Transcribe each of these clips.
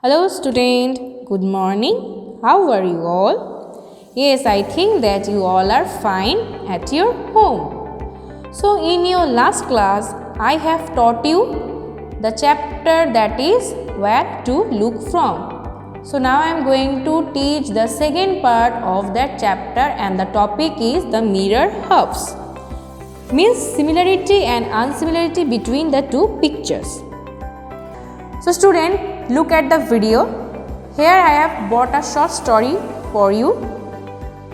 Hello student, good morning. How are you all? Yes, I think that you all are fine at your home. So in your last class, I have taught you the chapter that is where to look from. So now I am going to teach the second part of that chapter and the topic is the mirror halves. Means similarity and unsimilarity between the two pictures. So student, look at the video. Here I have brought a short story for you.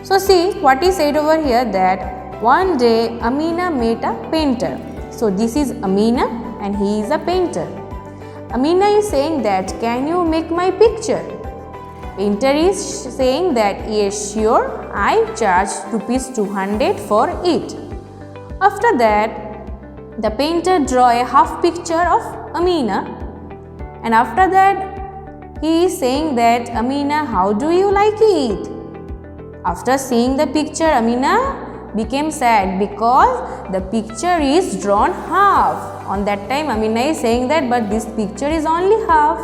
So see what is said over here, that one day Amina met a painter. So this is Amina and he is a painter. Amina is saying that, can you make my picture? Painter is saying that, yes sure, I charge rupees 200 for it. After that, the painter draw a half picture of Amina. And after that, he is saying that, Amina, how do you like it? After seeing the picture, Amina became sad because the picture is drawn half. On that time, Amina is saying that, but this picture is only half.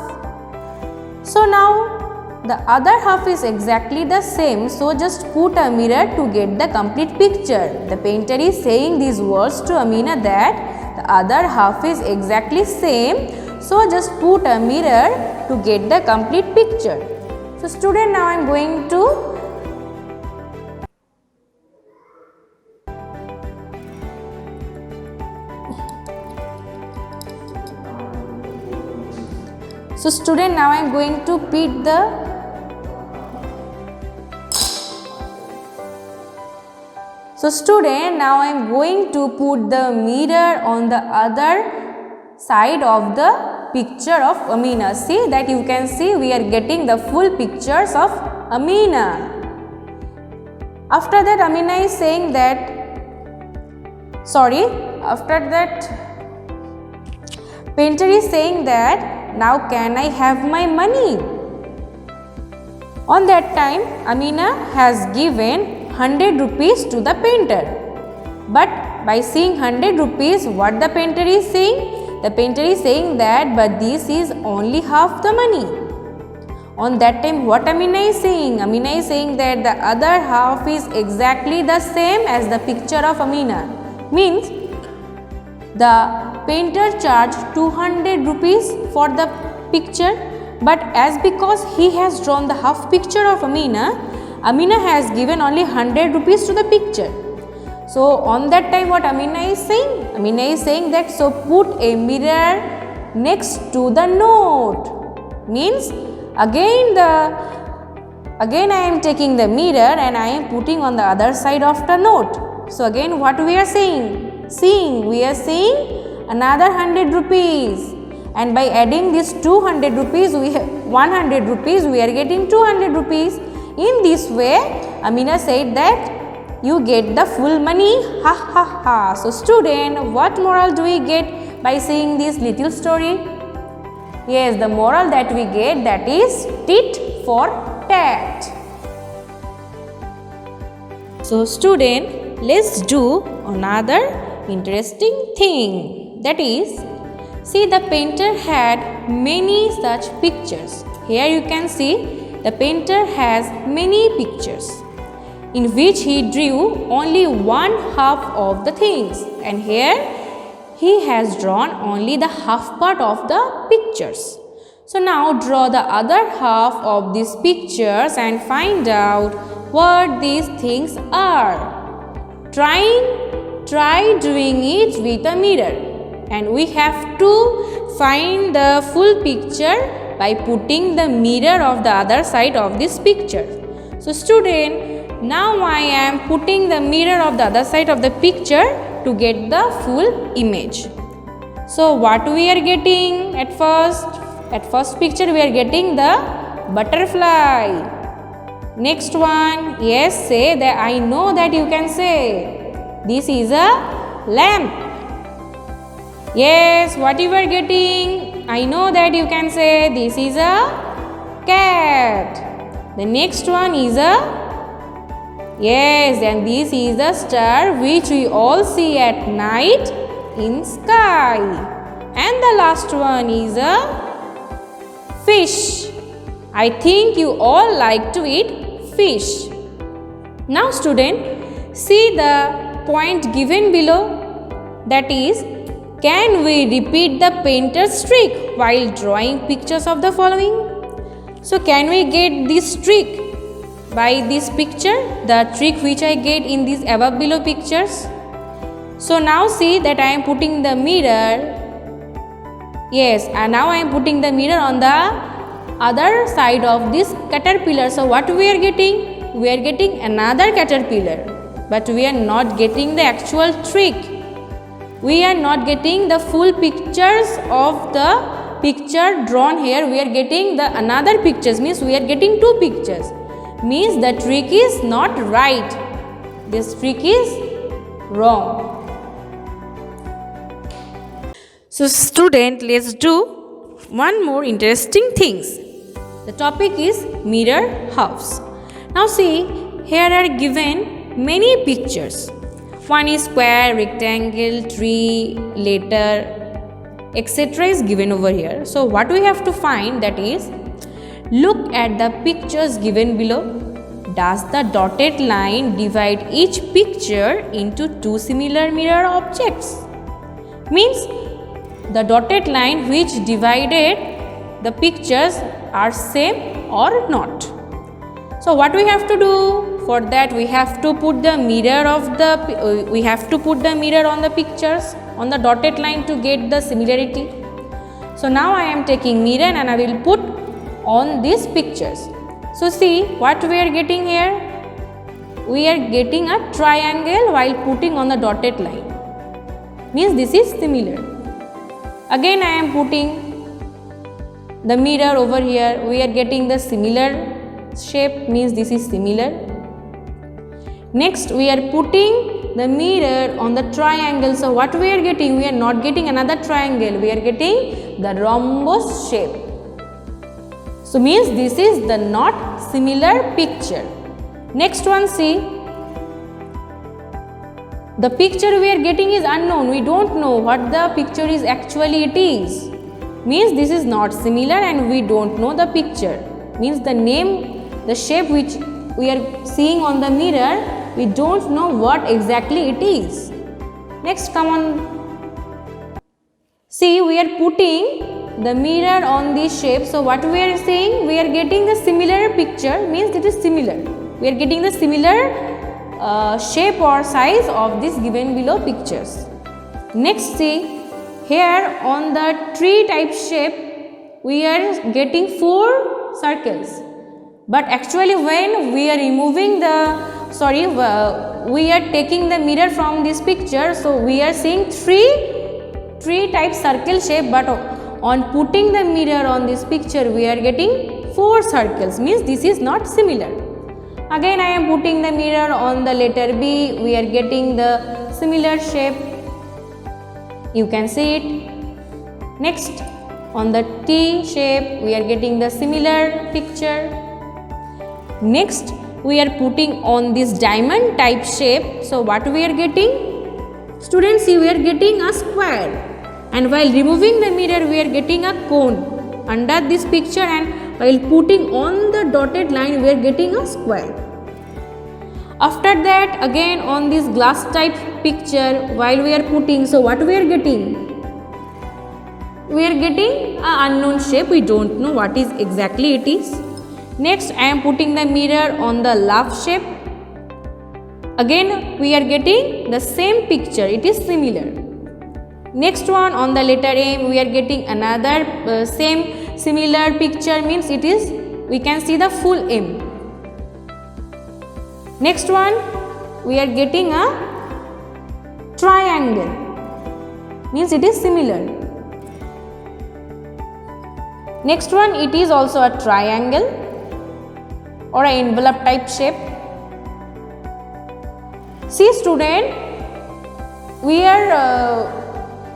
So now, the other half is exactly the same. So just put a mirror to get the complete picture. The painter is saying these words to Amina that the other half is exactly same. So just put a mirror to get the complete picture. So student, now I am going to put the mirror on the other side of the picture of Amina. See that you can see we are getting the full pictures of Amina. After that, Amina is saying that, painter is saying that, now can I have my money? On that time, Amina has given 100 rupees to the painter. But by seeing 100 rupees, what the painter is saying? The painter is saying that, but this is only half the money. On that time, what Amina is saying? Amina is saying that the other half is exactly the same as the picture of Amina. Means, the painter charged 200 rupees for the picture, but as because he has drawn the half picture of Amina, Amina has given only 100 rupees to the picture. So on that time, what Amina is saying? Amina is saying that, so put a mirror next to the note. Means again I am taking the mirror and I am putting on the other side of the note. So again what we are saying? We are seeing another 100 rupees. And by adding this 200 rupees, 100 rupees, we are getting 200 rupees. In this way, Amina said that, you get the full money, ha ha ha. So student, what moral do we get by seeing this little story? Yes, the moral that we get, that is tit for tat. So student, let's do another interesting thing. That is, see, the painter had many such pictures. Here you can see the painter has many pictures, in which he drew only one half of the things, and here he has drawn only the half part of the pictures. So now draw the other half of these pictures and find out what these things are. Try doing it with a mirror, and we have to find the full picture by putting the mirror of the other side of this picture. So student, now I am putting the mirror of the other side of the picture to get the full image. So what we are getting at first picture we are getting the butterfly. Next one, yes, say that, I know that you can say, this is a lamp. Yes, what you are getting? I know that you can say, this is a cat. The next one is a, yes, and this is the star which we all see at night in sky. And the last one is a fish. I think you all like to eat fish. Now student, see the point given below, that is, can we repeat the painter's trick while drawing pictures of the following? So can we get this trick by this picture, the trick which I get in these above below pictures? So now see that I am putting the mirror. Yes, and now I am putting the mirror on the other side of this caterpillar. So what we are getting? We are getting another caterpillar, but we are not getting the actual trick. We are not getting the full pictures of the picture drawn here. We are getting the another pictures, means we are getting two pictures, means the trick is not right. This trick is wrong. So student, let's do one more interesting things. The topic is mirror house. Now see, here are given many pictures. One is square, rectangle, tree, letter, etc. is given over here. So what we have to find, that is, look at the pictures given below. Does the dotted line divide each picture into two similar mirror objects? Means the dotted line which divided the pictures are same or not. So what we have to do? For that we have to put the mirror of the mirror on the pictures on the dotted line to get the similarity. So now I am taking mirror and I will put on these pictures. So see what we are getting here. We are getting a triangle while putting on the dotted line. Means this is similar. Again I am putting the mirror over here. We are getting the similar shape, means this is similar. Next we are putting the mirror on the triangle. So what we are getting? We are not getting another triangle. We are getting the rhombus shape. So means this is the not similar picture. Next one, see. The picture we are getting is unknown. We don't know what the picture is actually it is. Means this is not similar and we don't know the picture. Means the name, the shape which we are seeing on the mirror, we don't know what exactly it is. Next, come on. See, we are putting the mirror on this shape. So what we are saying? We are getting the similar picture, means it is similar. We are getting the similar shape or size of this given below pictures. Next, see, here on the tree type shape, we are getting 4 circles. But actually when we are removing we are taking the mirror from this picture, so we are seeing 3 type circle shape, but on putting the mirror on this picture we are getting 4 circles, means this is not similar. Again I am putting the mirror on the letter B, we are getting the similar shape, you can see it. Next, on the T shape we are getting the similar picture. Next, we are putting on this diamond type shape. So what we are getting? Students, see, we are getting a square, and while removing the mirror we are getting a cone under this picture, and while putting on the dotted line we are getting a square. After that, again on this glass type picture, while we are putting, so what we are getting? We are getting an unknown shape, we don't know what is exactly it is. Next, I am putting the mirror on the love shape. Again, we are getting the same picture, it is similar. Next one, on the letter M, we are getting another similar picture, means it is, we can see the full M. Next one, we are getting a triangle, means it is similar. Next one, it is also a triangle or an envelope type shape. See student,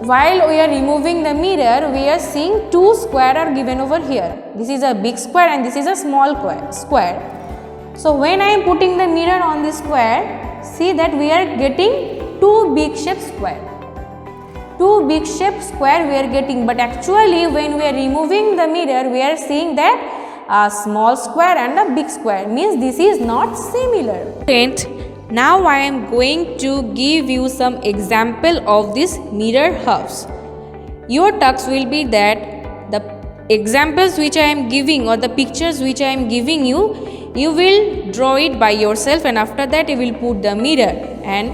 while we are removing the mirror, we are seeing 2 squares are given over here. This is a big square and this is a small square. So when I am putting the mirror on this square, see that we are getting 2 big shape square. 2 big shape square we are getting, but actually when we are removing the mirror, we are seeing that a small square and a big square, means this is not similar. Student, now I am going to give you some example of these mirror halves. Your task will be that the examples which I am giving or the pictures which I am giving you, you will draw it by yourself, and after that you will put the mirror, and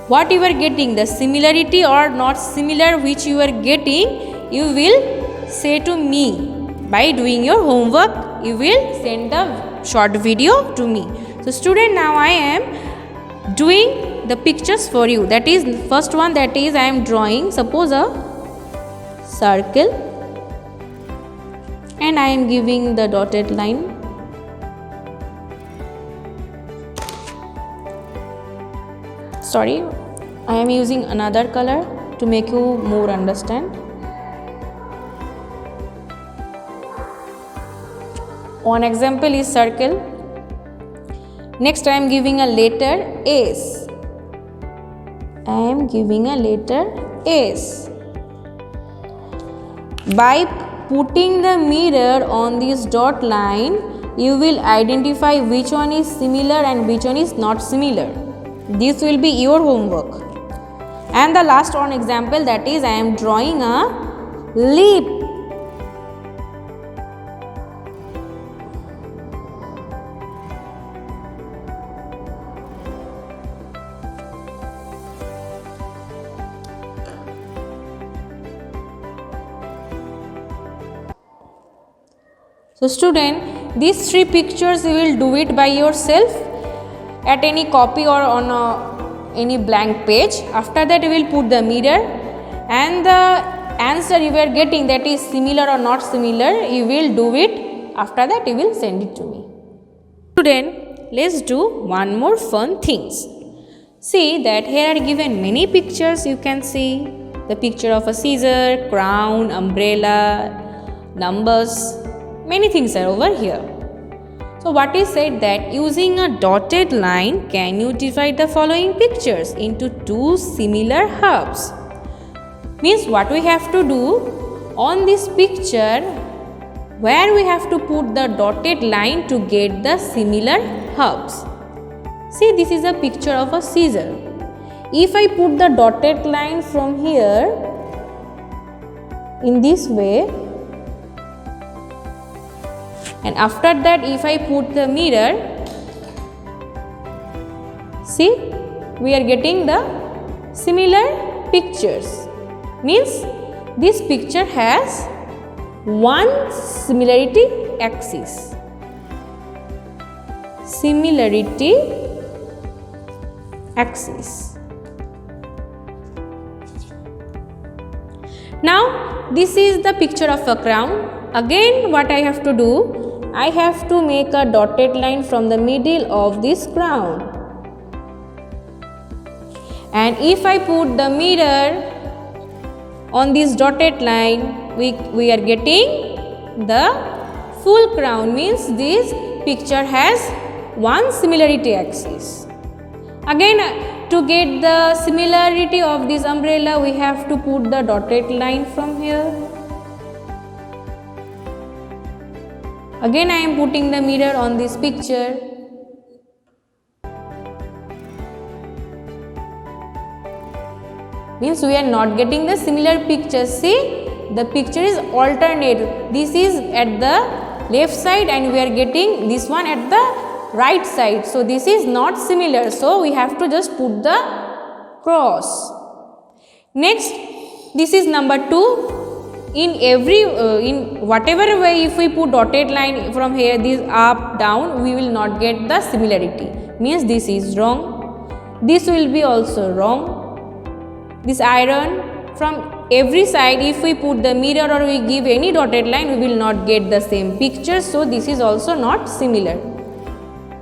what you are getting, the similarity or not similar which you are getting, you will say to me. By doing your homework, you will send the short video to me. So student, now I am doing the pictures for you. That is, first one, that is I am drawing, suppose a circle, and I am giving the dotted line. Sorry, I am using another color to make you more understand. One example is circle. Next I am giving a letter S. I am giving a letter S. By putting the mirror on this dot line, you will identify which one is similar and which one is not similar. This will be your homework. And the last one example, that is I am drawing a leaf. So student, these three pictures you will do it by yourself at any copy or on any blank page. After that you will put the mirror, and the answer you are getting, that is similar or not similar, you will do it. After that you will send it to me. Student, let's do one more fun things. See that here are given many pictures. You can see the picture of a scissor, crown, umbrella, numbers. Many things are over here. So what is said that using a dotted line, can you divide the following pictures into two similar halves? Means what we have to do on this picture, where we have to put the dotted line to get the similar halves. See, this is a picture of a scissor. If I put the dotted line from here in this way, and after that if I put the mirror, see, we are getting the similar pictures. Means this picture has one similarity axis. Similarity axis. Now this is the picture of a crown. Again what I have to do, I have to make a dotted line from the middle of this crown. And if I put the mirror on this dotted line, we are getting the full crown, means this picture has one similarity axis. Again, to get the similarity of this umbrella, we have to put the dotted line from here. Again I am putting the mirror on this picture. Means we are not getting the similar picture. See, the picture is alternate. This is at the left side and we are getting this one at the right side. So this is not similar. So we have to just put the cross. Next, this is number 2. In whatever way, if we put dotted line from here, this up, down, we will not get the similarity. Means this is wrong. This will be also wrong. This iron, from every side, if we put the mirror or we give any dotted line, we will not get the same picture. So this is also not similar.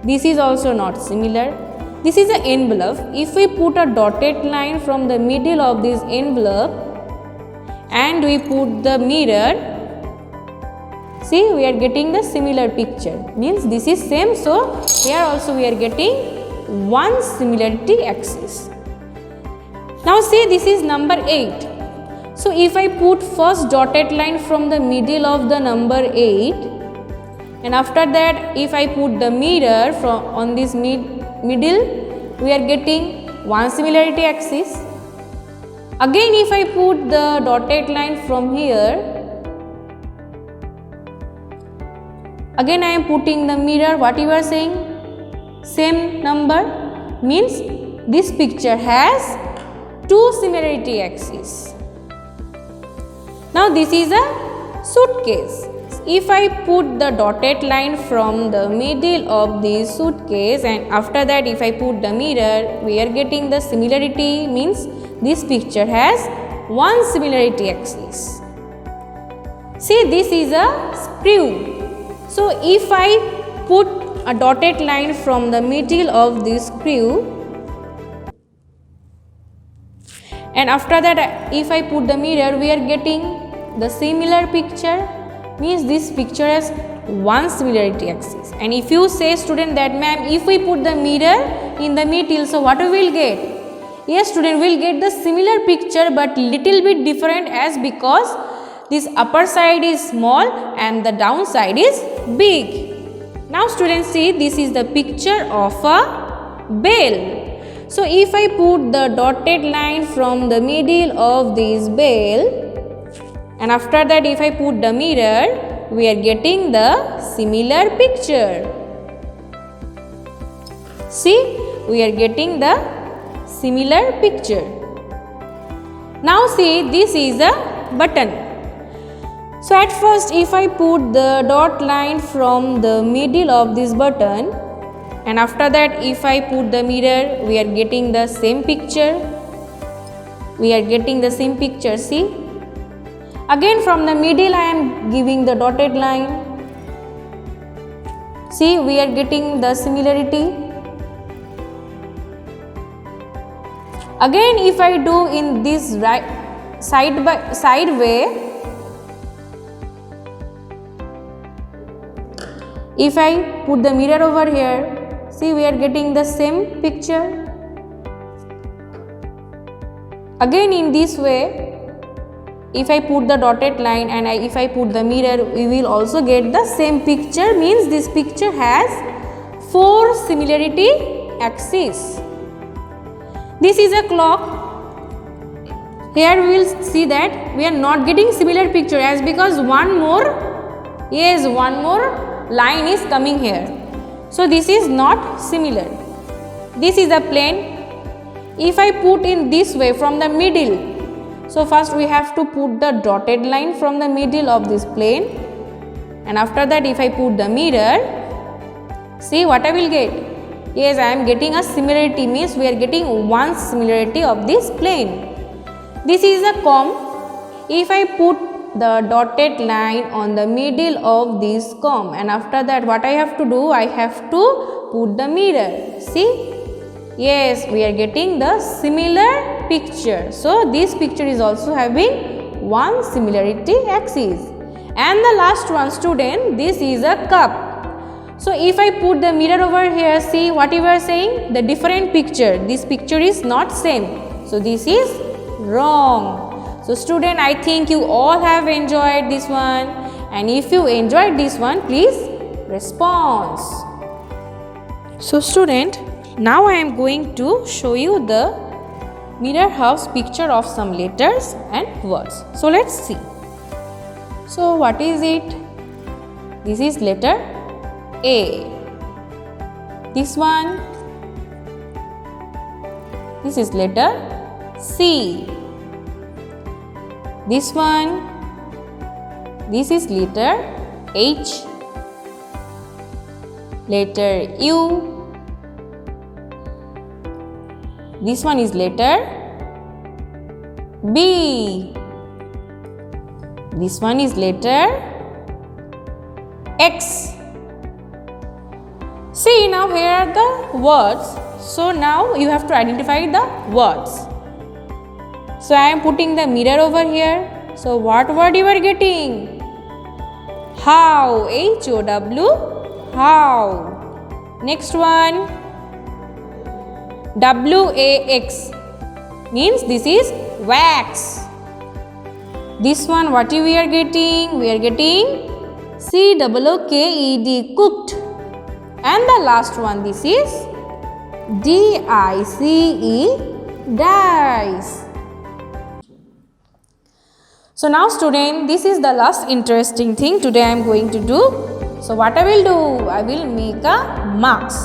This is also not similar. This is an envelope. If we put a dotted line from the middle of this envelope and we put the mirror, see, we are getting the similar picture. Means this is same, so here also we are getting one similarity axis. Now see, this is number 8. So if I put first dotted line from the middle of the number 8 And after that, if I put the mirror on this middle, we are getting one similarity axis. Again, if I put the dotted line from here, again I am putting the mirror. What you are saying? Same number means this picture has two similarity axes. Now this is a suitcase. If I put the dotted line from the middle of this suitcase, and after that if I put the mirror, we are getting the similarity, means this picture has one similarity axis. See, this is a screw. So if I put a dotted line from the middle of this screw, and after that if I put the mirror, we are getting the similar picture, means this picture has one similarity axis. And if you say, student, that ma'am, if we put the mirror in the middle, so what we will get? Yes, student, will get the similar picture but little bit different, as because this upper side is small and the down side is big. Now students, see, this is the picture of a bell. So if I put the dotted line from the middle of this bell, and after that if I put the mirror, we are getting the similar picture. See, we are getting the similar picture. Now see, this is a button. So at first if I put the dot line from the middle of this button, and after that if I put the mirror, we are getting the same picture. We are getting the same picture, see. Again from the middle I am giving the dotted line. See, we are getting the similarity. Again if I do in this right side by side way, if I put the mirror over here, see, we are getting the same picture. Again in this way, if I put the dotted line and if I put the mirror, we will also get the same picture, means this picture has four similarity axes. This is a clock. Here we will see that we are not getting similar picture, as because one more line is coming here. So this is not similar. This is a plane. If I put in this way from the middle, so first we have to put the dotted line from the middle of this plane, and after that if I put the mirror, see what I will get? Yes, I am getting a similarity, means we are getting one similarity of this plane. This is a comb. If I put the dotted line on the middle of this comb, and after that what I have to do? I have to put the mirror. See? Yes, we are getting the similar picture. So this picture is also having one similarity axis. And the last one, student, this is a cup. So if I put the mirror over here, see what you are saying? The different picture. This picture is not same. So this is wrong. So student, I think you all have enjoyed this one. And if you enjoyed this one, please respond. So student, now I am going to show you the mirror house picture of some letters and words. So let's see. So what is it? This is letter A. This one, this is letter C. This one, this is letter H. Letter U. This one is letter B. This one is letter X. See, now here are the words. So now you have to identify the words. So I am putting the mirror over here. So what word you are getting? How. H-O-W. How. Next one. W-A-X means this is wax. This one what we are getting? We are getting C-O-O-K-E-D, cooked. And the last one, this is D-I-C-E, dice. So now student, this is the last interesting thing today I am going to do. So what I will do? I will make a marks.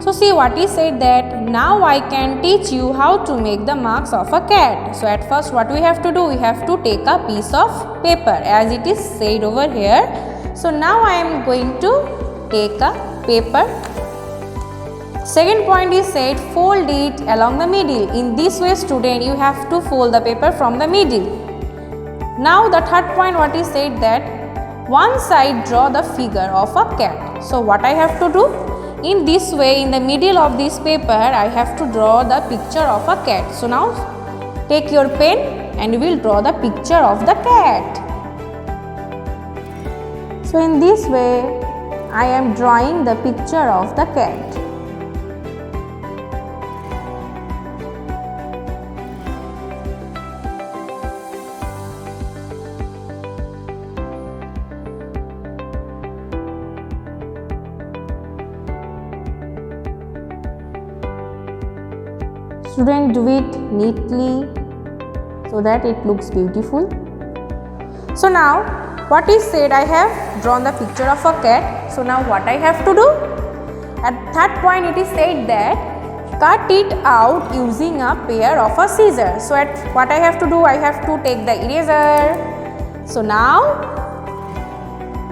So see what is said that now I can teach you how to make the marks of a cat. So at first what we have to do? We have to take a piece of paper as it is said over here. So now I am going to take a paper. Second point is said fold it along the middle. In this way student, you have to fold the paper from the middle. Now the third point what is said that one side draw the figure of a cat. So what I have to do? In this way, in the middle of this paper, I have to draw the picture of a cat. So now take your pen and you will draw the picture of the cat. So in this way, I am drawing the picture of the cat. Student, do it neatly so that it looks beautiful. So now what is said, I have drawn the picture of a cat. So now what I have to do? At that point it is said that cut it out using a pair of a scissor. So at what I have to do? I have to take the eraser. So now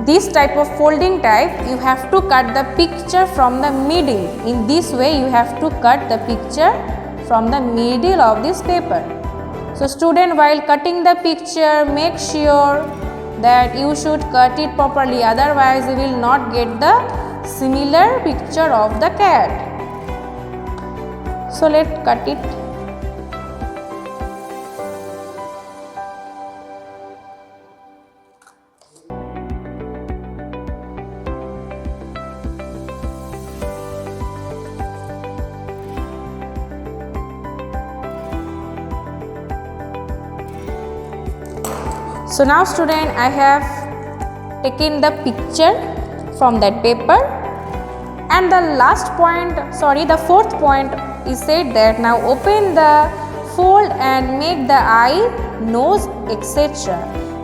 this type of folding type, you have to cut the picture from the middle. In this way you have to cut the picture from the middle of this paper. So student, while cutting the picture, make sure that you should cut it properly, otherwise you will not get the similar picture of the cat. So let's cut it. So now student, I have taken the picture from that paper, and the last point, the fourth point is said that now open the fold and make the eye, nose, etc.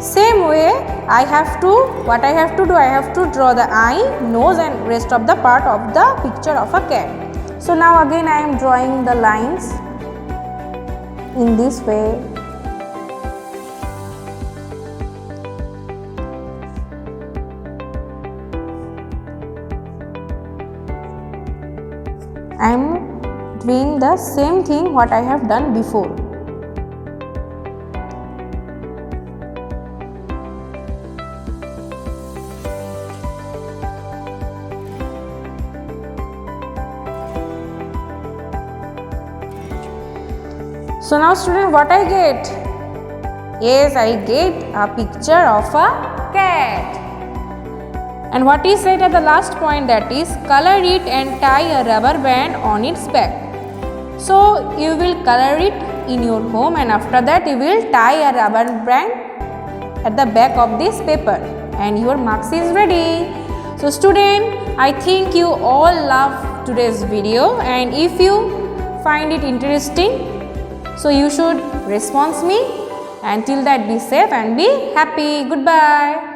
Same way I have to, what I have to do? I have to draw the eye, nose and rest of the part of the picture of a cat. So now again I am drawing the lines in this way. I am doing the same thing what I have done before. So now student, what I get? Yes, I get a picture of a cat. And what is said at the last point, that is color it and tie a rubber band on its back. So you will color it in your home, and after that you will tie a rubber band at the back of this paper and your marks is ready. So student, I think you all love today's video, and if you find it interesting, so you should respond me. Until that, be safe and be happy. Goodbye.